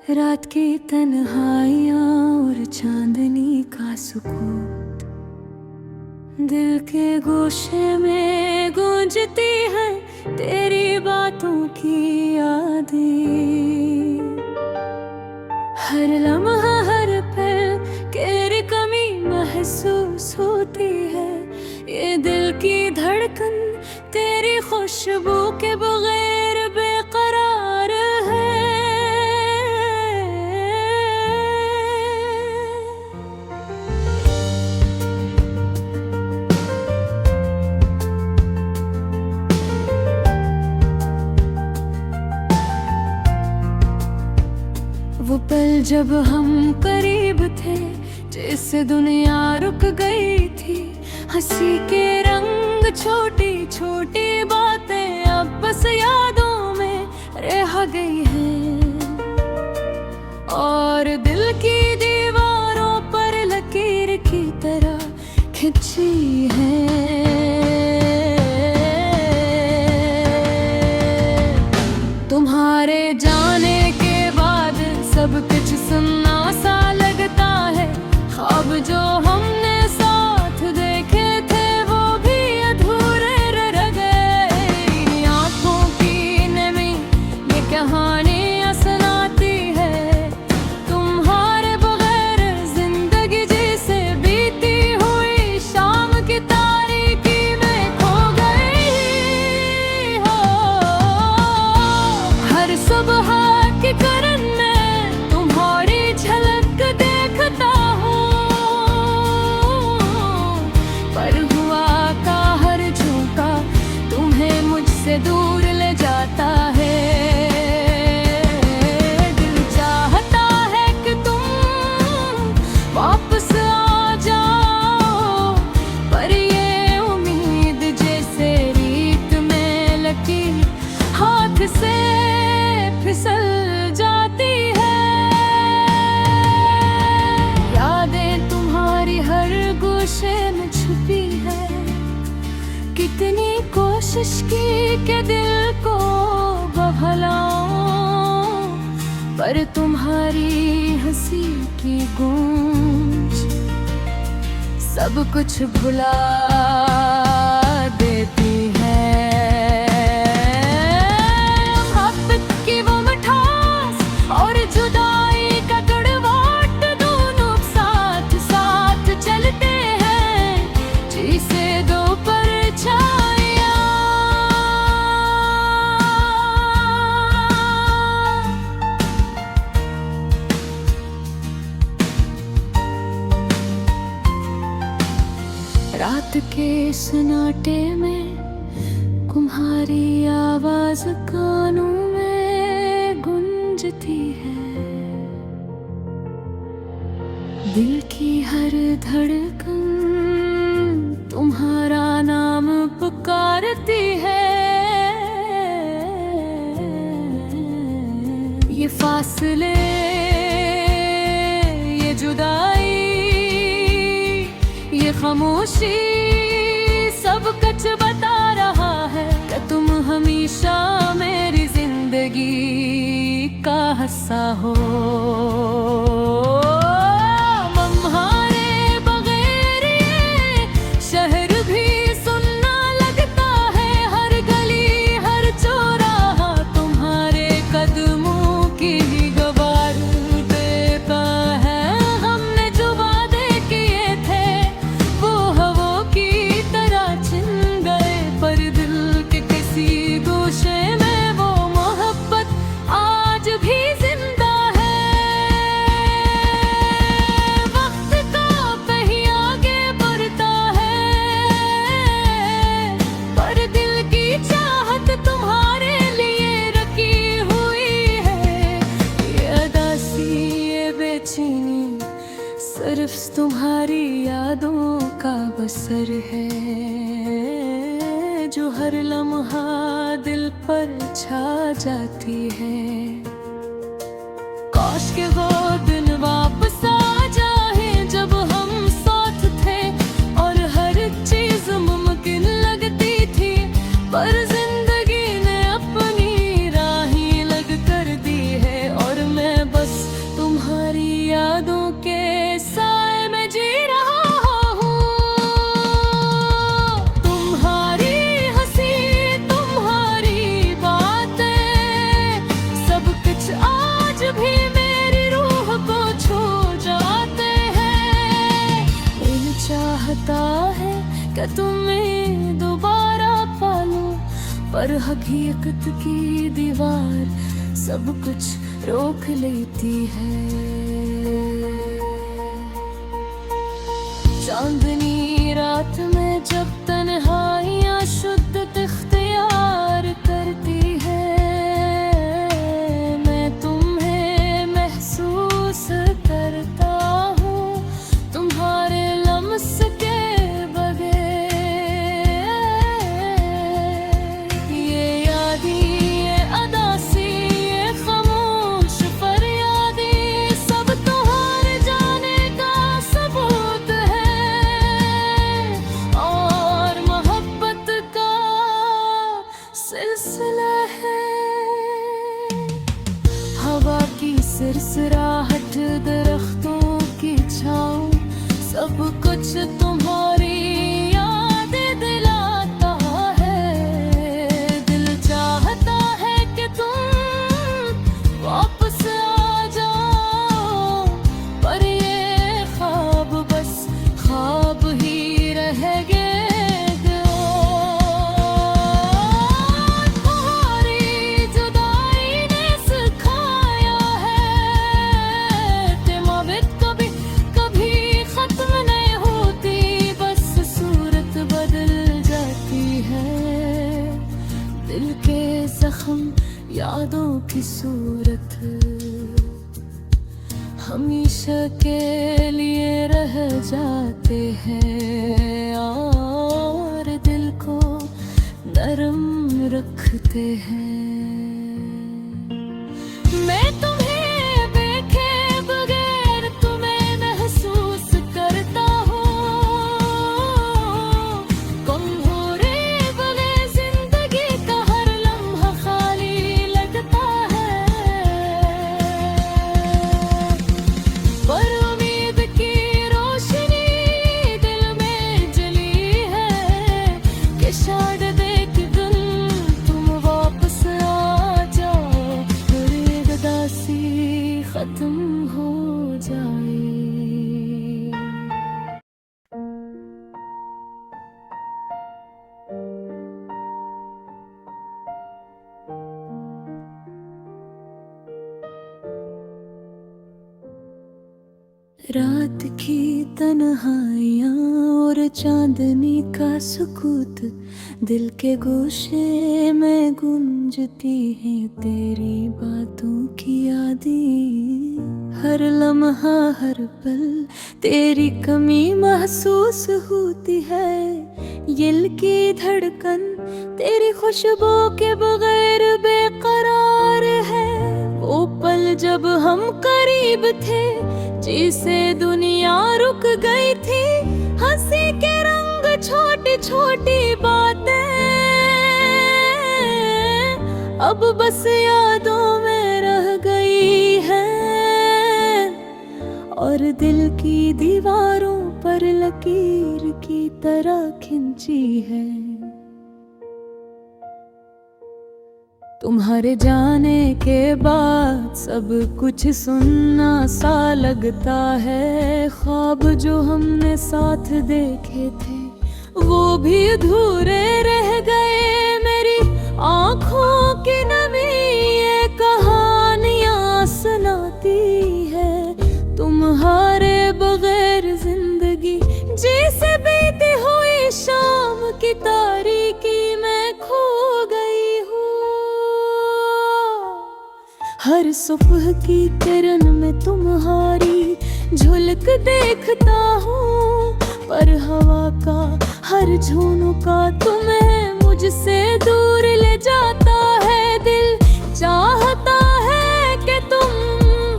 रात की तन्हाइयाँ और चांदनी का सुकून दिल के गोशे में गूंजती है तेरी बातों की यादें। हर लम्हा हर पल तेरी कमी महसूस होती है। ये दिल की धड़कन तेरी खुशबू के बगैर बेकरार है। वो पल जब हम करीब थे, जिससे दुनिया रुक गई थी। हंसी के रंग, छोटी छोटी बातें अब बस यादों में रह गई हैं। और दिल की दीवारों पर लकीर की तरह खिंची है। तुम्हारे जाने के बाद सब कुछ सुनना सा लगता है। ख्वाब जो हमने साथ देखे थे वो भी अधूरे रह गए। आँखों की नमी ये कहानियाँ सुनाती है। तुम्हारे बगैर जिंदगी जैसे बीती हुई शाम की तारीकी में खो गई हो। हर सुबह की करन में तुम्हारी झलक देखता हूँ, पर हुआ का हर झोंका तुम्हें मुझसे दूर ले जाता है। दिल चाहता है कि तुम वापस आ जाओ, पर ये उम्मीद जैसे रीत में लकीर हाथ से फिसल जाती है। यादें तुम्हारी हर गोशे में छुपी है। कितनी कोशिश की कि दिल को बहलाऊं, पर तुम्हारी हंसी की गूंज सब कुछ भुला देती है। मोहब्बत की वो मिठास और जुदाई का कड़वाहट दोनों साथ साथ चलते हैं, जिसे दो परछाइयाँ। रात के सन्नाटे में तुम्हारी आवाज कानों में गूंजती है। दिल की हर धड़कन तुम्हारा नाम पुकारती है। ये फासले, ये जुदाई, ये खामोशी सब कुछ बता रहा है कि तुम हमेशा मेरी जिंदगी का हिस्सा हो। तुम्हारे बगैर ये शहर भी सुनना लगता है। हर गली हर चौराहा तुम्हारे कदमों की ही गवाह देता है। हमने जो वादे किए थे वो हवा की तरह छिन गए, पर दिल के किसी गोशे में वो मोहब्बत आज भी जिंदा है। वक्त का पहिया आगे बढ़ता है, पर दिल की चाहत तुम्हारे लिए रखी हुई है। ये अदासी, ये बेचैनी सिर्फ तुम्हारी यादों का बसर है, जो हर लम्हा दिल पर छा जाती है। काश के वो दिन वापस आ जाए जब हम साथ थे और हर चीज मुमकिन लगती थी, पर जिंदगी ने अपनी राहें अलग कर दी है और मैं बस कि तुम्हें दोबारा पालूं, पर हकीकत की दीवार सब कुछ रोक लेती है। चांदनी रात में जब तन्हाइयाँ शुद्ध इख्तियार करती है, मैं तुम्हें महसूस करता हूँ तुम्हारे लम्स के बगैर। ये यादी, ये अदासी, ये खामोश फरियादी सब तुम्हारे जाने का सबूत है, और मोहब्बत का सिलसिला है। हवा की सिरसिराहट, दरख्तों की छाँव, सब कुछ तुम्हारी यादें दिलाता है। दिल चाहता है कि तुम वापस आ जाओ, पर ये ख्वाब बस ख्वाब ही रह गए। तुम्हारी जुदाई ने सिखाया है कि मोहब्बत कभी कभी खत्म नहीं होती, बस सूरत बदल जाती है। दिल के जख्म यादों की सूरत हमेशा के लिए रह जाते हैं, और दिल को नरम रखते हैं। मैं तुम्हें देखे बगैर तुम्हें महसूस करता हूँ, गुम हो रे बगैर जिंदगी का हर लम्हा खाली लगता है। पर उम्मीद की रोशनी दिल में जली है कि शायद एक दिन तुम वापस आ जाओ, फिर ये उदासी खत्म हो जाए। रात की तन्हाइयाँ और चांदनी का सुकूत दिल के गोशे में गूंजती हैं तेरी बातों की यादें। हर लम्हा हर पल तेरी कमी महसूस होती है। दिल की धड़कन तेरी खुशबू के बगैर बेकरार है। वो पल जब हम करीब थे जिसे दुनिया रुक गई थी, हंसी के रंग छोटी छोटी बातें अब बस यादों में रह गई हैं, और दिल की दीवारों पर लकीर की तरह खिंची है। तुम्हारे जाने के बाद सब कुछ सुनना सा लगता है। ख्वाब जो हमने साथ देखे थे वो भी अधूरे रह गए। मेरी आँखों की नमी ये कहानियाँ सुनाती है। तुम्हारे बगैर जिंदगी जैसे बीती हुई शाम की तारीकी में खो गई हूँ। हर सुबह की किरण में तुम्हारी झलक देखता हूँ, पर हवा का हर झोंका तुम्हें मुझसे दूर ले जाता है। दिल चाहता है कि तुम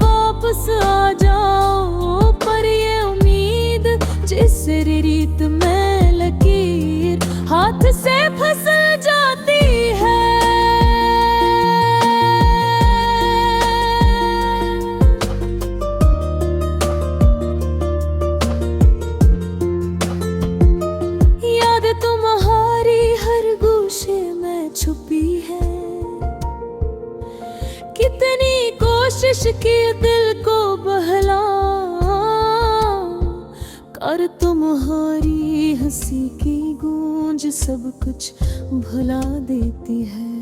वापस आ जाओ, पर ये उम्मीद जिस रीत में लकीर हाथ से फिसल जाती है। तुम्हारी हर गोशे में छुपी है। कितनी कोशिश की दिल को बहला, और तुम्हारी हंसी की गूंज सब कुछ भुला देती है।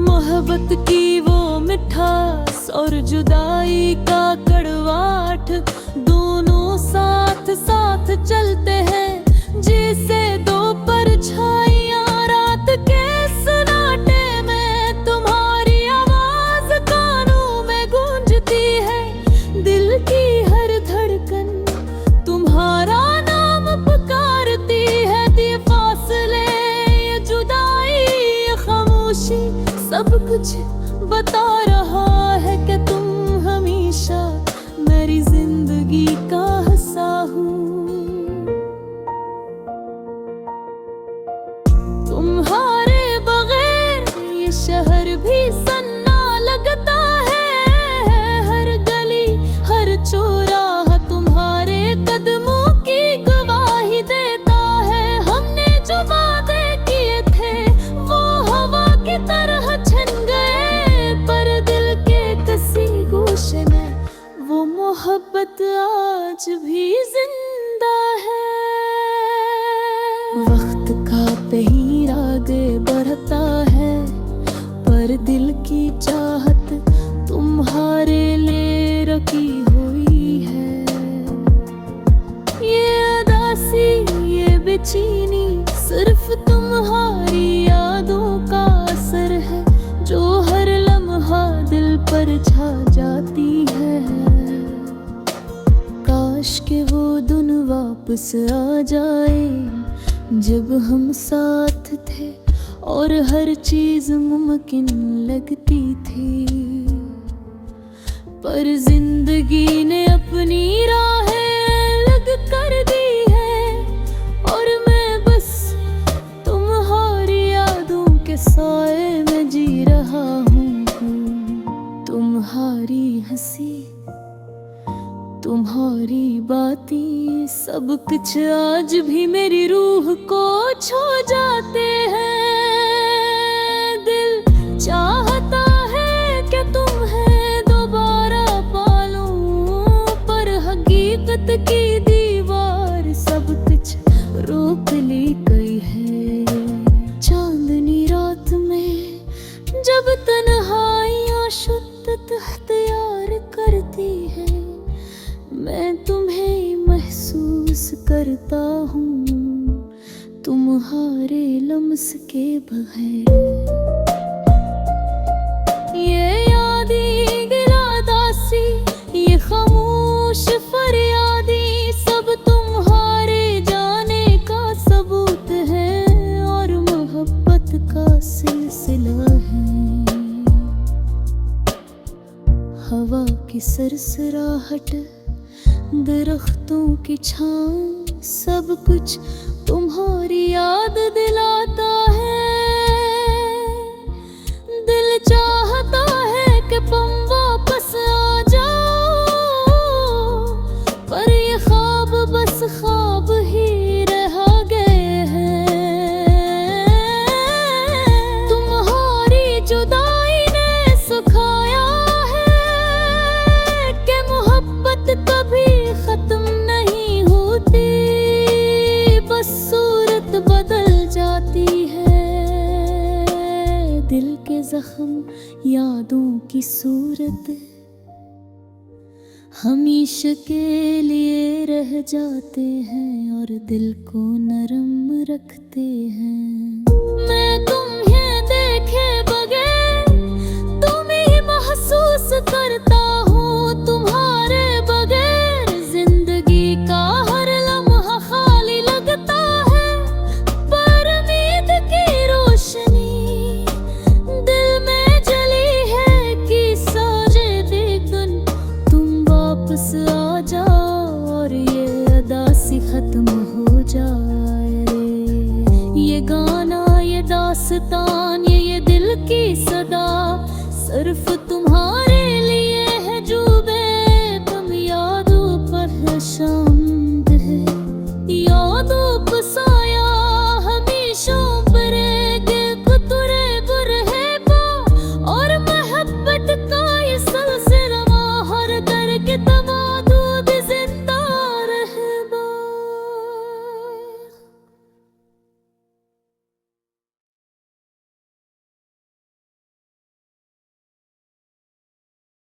मोहब्बत की वो मिठास और जुदाई का कड़वाहट दोनों साथ साथ चलते हैं, जैसे दो परछाइयां रात के सन्नाटे में। तुम्हारी आवाज कानों में गूंजती है, दिल की हर धड़कन तुम्हारा नाम पुकारती है। ये फासले, ये जुदाई, ये खामोशी सब कुछ बता रहा है कि तुम हमेशा मेरी जिंदगी का हिस्सा हो। तुम्हारे बगैर ये शहर भी सन्ना लगता है। हर गली, हर चौराहा तुम्हारे कदमों की गवाही देता है। हमने जो वादे किए थे वो हवा की तरह छन गए, पर दिल के किसी गोशे में वो मोहब्बत आज भी जिंदा है। वक्त का पहिर आगे बढ़ता है, पर दिल की चाहत तुम्हारे लिए रखी हुई है। ये उदासी, ये बेचैनी सिर्फ तुम्हारी यादों का असर है, जो हर लम्हा दिल पर छा जाती है। काश के वो दिन वापस आ जाए जब हम साथ थे और हर चीज मुमकिन लगती थी, पर जिंदगी ने अपनी राहें अलग कर दी है। और मैं बस तुम्हारी यादों के साए में जी रहा हूँ। तुम्हारी हंसी, तुम्हारी बातें सब कुछ आज भी मेरी रूह को छू जाते हैं। दिल चाहता है कि तुम्हें दोबारा पालूं, पर हकीकत की दीवार सब कुछ रोक ली गई है। चांदनी रात में जब तन्हाइयाँ शुद्दत अख्तियार करती है, मैं तुम्हें महसूस करता हूँ तुम्हारे लम्स के बगैर। ये यादें, गिला दासी, ये खामोश फरियादी सब तुम्हारे जाने का सबूत है और मोहब्बत का सिलसिला है। हवा की सरसराहट, दरख्तों की छाँव सब कुछ तुम्हारी याद दिलाता है। दिल चाहता है कि तुम वापस आ जाओ, पर ये ख्वाब बस ख्वाब ही रह गए हैं। तुम्हारी जुदाई ने सिखाया है कि मोहब्बत कभी खत्म नहीं होती, बस सूरत बदल जाती है। दिल के जख्म, यादों की सूरत हमेशा के लिए रह जाते हैं और दिल को नरम रखते हैं। मैं तुम्हें देखे बगैर तुम्हें महसूस करता हूँ। तुम्हारे बगैर जिंदगी का हर लम्हा खाली लगता है, पर उम्मीद की रोशनी दिल में जली है कि सोचे देखन तुम वापस आ जाओ और ये अदासी खत्म हो जाए रे। ये गाना, ये दास्तान, ये दिल की सदा सिर्फ तुम्हारे